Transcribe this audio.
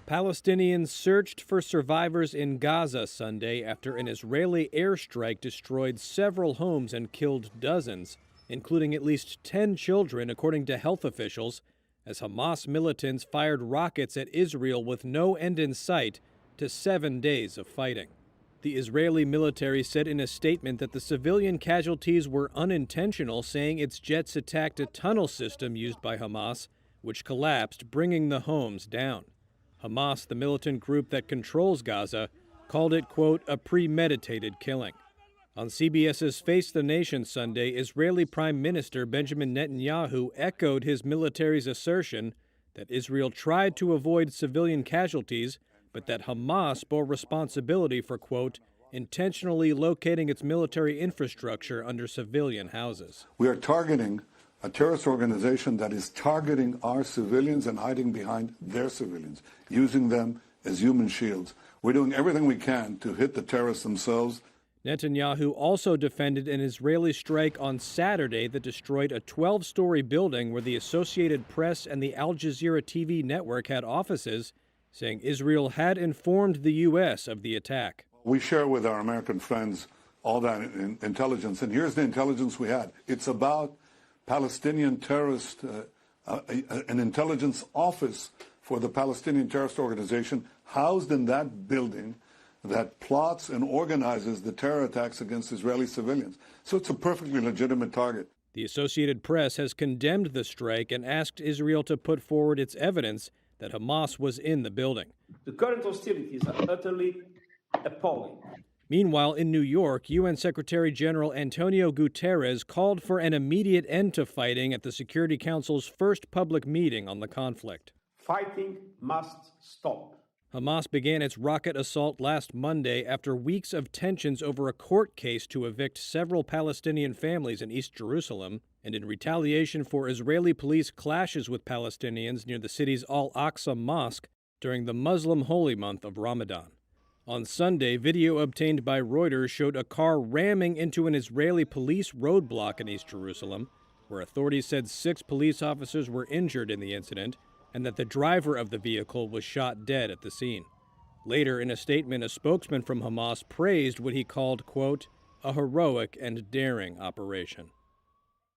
Palestinians searched for survivors in Gaza Sunday after an Israeli airstrike destroyed several homes and killed dozens, including at least 10 children, according to health officials, as Hamas militants fired rockets at Israel with no end in sight to 7 days of fighting. The Israeli military said in a statement that the civilian casualties were unintentional, saying its jets attacked a tunnel system used by Hamas, which collapsed, bringing the homes down. Hamas, the militant group that controls Gaza, called it, quote, a premeditated killing. On CBS's Face the Nation Sunday, Israeli Prime Minister Benjamin Netanyahu echoed his military's assertion that Israel tried to avoid civilian casualties, but that Hamas bore responsibility for, quote, intentionally locating its military infrastructure under civilian houses. We are targeting a terrorist organization that is targeting our civilians and hiding behind their civilians, using them as human shields. We're doing everything we can to hit the terrorists themselves. Netanyahu also defended an Israeli strike on Saturday that destroyed a 12-story building where the Associated Press and the Al Jazeera TV network had offices, saying Israel had informed the U.S. of the attack. We share with our American friends all that intelligence, and here's the intelligence we had. It's about Palestinian terrorist, an intelligence office for the Palestinian terrorist organization housed in that building that plots and organizes the terror attacks against Israeli civilians. So it's a perfectly legitimate target. The Associated Press has condemned the strike and asked Israel to put forward its evidence that Hamas was in the building. The current hostilities are utterly appalling. Meanwhile, in New York, UN Secretary General Antonio Guterres called for an immediate end to fighting at the Security Council's first public meeting on the conflict. Fighting must stop. Hamas began its rocket assault last Monday after weeks of tensions over a court case to evict several Palestinian families in East Jerusalem, and in retaliation for Israeli police clashes with Palestinians near the city's Al-Aqsa Mosque during the Muslim holy month of Ramadan. On Sunday, video obtained by Reuters showed a car ramming into an Israeli police roadblock in East Jerusalem, where authorities said 6 police officers were injured in the incident and that the driver of the vehicle was shot dead at the scene. Later, in a statement, a spokesman from Hamas praised what he called, quote, a heroic and daring operation.